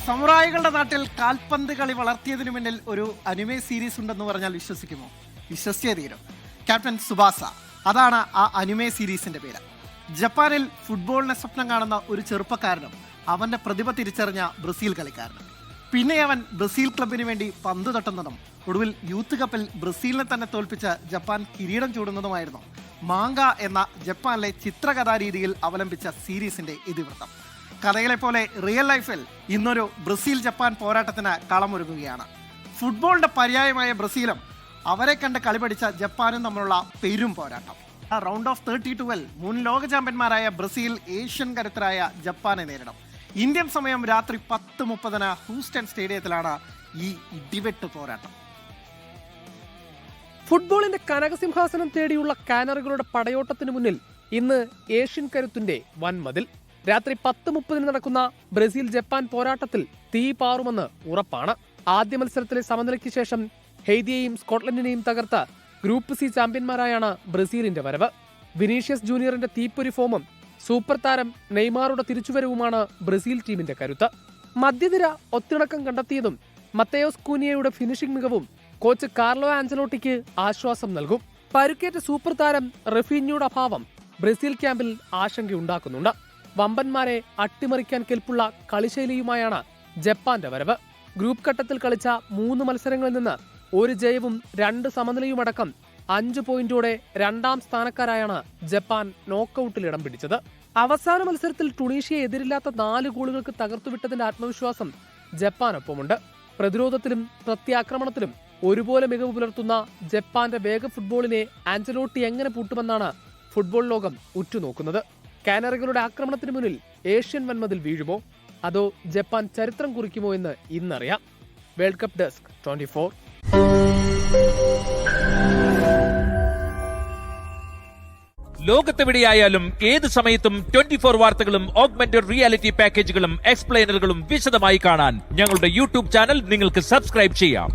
സമുറായികളുടെ നാട്ടിൽ കാൽപന്ത് കളി വളർത്തിയതിനു മുന്നിൽ ഒരു അനിമേ സീരീസ് ഉണ്ടെന്ന് പറഞ്ഞാൽ വിശ്വസിക്കുമോ? വിശ്വസിച്ചേ തീരും. ക്യാപ്റ്റൻ സുബാസ, അതാണ് ആ അനിമേ സീരീസിന്റെ പേര്. ജപ്പാനിൽ ഫുട്ബോളിനെ സ്വപ്നം കാണുന്ന ഒരു ചെറുപ്പക്കാരനും അവന്റെ പ്രതിഭ തിരിച്ചറിഞ്ഞ ബ്രസീൽ കളിക്കാരനും. പിന്നെ അവൻ ബ്രസീൽ ക്ലബിന് വേണ്ടി പന്ത് തട്ടുന്നതും ഒടുവിൽ യൂത്ത് കപ്പിൽ ബ്രസീലിനെ തന്നെ തോൽപ്പിച്ച് ജപ്പാൻ കിരീടം ചൂടുന്നതുമായിരുന്നു മാങ്ക എന്ന ജപ്പാനിലെ ചിത്രകഥാരീതിയിൽ അവലംബിച്ച സീരീസിന്റെ ഇതിവൃത്തം. കഥകളെ പോലെ റിയൽ ലൈഫിൽ ഇന്നൊരു ബ്രസീൽ ജപ്പാൻ പോരാട്ടത്തിന് കളമൊരുങ്ങുകയാണ്. ഫുട്ബോളിന്റെ പര്യായമായ ബ്രസീലും അവരെ കണ്ട് കളി പഠിച്ച ജപ്പാനും തമ്മിലുള്ള പെരും പോരാട്ടം. റൗണ്ട് ഓഫ് 32-ൽ മുൻ ലോക ചാമ്പ്യന്മാരായ ബ്രസീൽ ഏഷ്യൻ കരുത്തരായ ജപ്പാനെ നേരിടും. ഇന്ത്യൻ സമയം രാത്രി 10:30 ഹൂസ്റ്റൺ സ്റ്റേഡിയത്തിലാണ് ഈ ഇടിവെട്ട് പോരാട്ടം. ഫുട്ബോളിന്റെ കനകസിംഹാസനം തേടിയുള്ള കാനറികളുടെ പടയോട്ടത്തിന് മുന്നിൽ ഇന്ന് ഏഷ്യൻ കരുത്തിന്റെ വൻമതിൽ. രാത്രി 10:30 നടക്കുന്ന ബ്രസീൽ ജപ്പാൻ പോരാട്ടത്തിൽ തീ പാറുമെന്ന് ഉറപ്പാണ്. ആദ്യ മത്സരത്തിലെ സമനിലയ്ക്ക് ശേഷം ഹെയ്തിയെയും സ്കോട്ട്ലൻഡിനെയും തകർത്ത ഗ്രൂപ്പ് സി ചാമ്പ്യന്മാരായാണ് ബ്രസീലിന്റെ വരവ്. വിനീഷ്യസ് ജൂനിയറിന്റെ തീപ്പൊരി ഫോമും സൂപ്പർ താരം നെയ്മാറുടെ തിരിച്ചുവരവുമാണ് ബ്രസീൽ ടീമിന്റെ കരുത്ത്. മധ്യനിര ഒത്തിണക്കം കണ്ടെത്തിയതും മത്തയോസ് കൂനിയയുടെ ഫിനിഷിംഗ് മികവും കോച്ച് കാർലോ ആഞ്ചലോട്ടിക്ക് ആശ്വാസം നൽകും. പരുക്കേറ്റ സൂപ്പർ താരം റഫീഞ്ഞയുടെ അഭാവം ബ്രസീൽ ക്യാമ്പിൽ ആശങ്കയുണ്ടാക്കുന്നുണ്ട്. വമ്പന്മാരെ അട്ടിമറിക്കാൻ കെൽപ്പുള്ള കളിശൈലിയുമായാണ് ജപ്പാന്റെ വരവ്. ഗ്രൂപ്പ് ഘട്ടത്തിൽ കളിച്ച 3 മത്സരങ്ങളിൽ നിന്ന് 1 ജയവും 2 സമനിലയുമടക്കം 5 പോയിന്റോടെ 2ാം സ്ഥാനക്കാരായാണ് ജപ്പാൻ നോക്കൌട്ടിൽ ഇടം പിടിച്ചത്. അവസാന മത്സരത്തിൽ ടുണീഷ്യയെ എതിരില്ലാത്ത 4 ഗോളുകൾക്ക് തകർത്തുവിട്ടതിന്റെ ആത്മവിശ്വാസം ജപ്പാനൊപ്പമുണ്ട്. പ്രതിരോധത്തിലും പ്രത്യാക്രമണത്തിലും ഒരുപോലെ മികവ് പുലർത്തുന്ന ജപ്പാന്റെ വേഗ ഫുട്ബോളിനെ ആഞ്ചലോട്ടി എങ്ങനെ പൂട്ടുമെന്നാണ് ഫുട്ബോൾ ലോകം ഉറ്റുനോക്കുന്നത്. കാനറികളുടെ ആക്രമണത്തിന് മുന്നിൽ ഏഷ്യൻ വൻമതിൽ വീഴുമോ അതോ ജപ്പാൻ ചരിത്രം കുറിക്കുമോ എന്ന് ഇന്നറിയാം. World cup desk 24. ലോകത്തെവിടെയായാലും ഏത് സമയത്തും 24 വാർത്തകളും ഓഗ്മെന്റഡ് റിയാലിറ്റി പാക്കേജുകളും എക്സ്പ്ലെയിനറുകളും വിശദമായി കാണാൻ ഞങ്ങളുടെ യൂട്യൂബ് ചാനൽ നിങ്ങൾക്ക് സബ്സ്ക്രൈബ് ചെയ്യാം.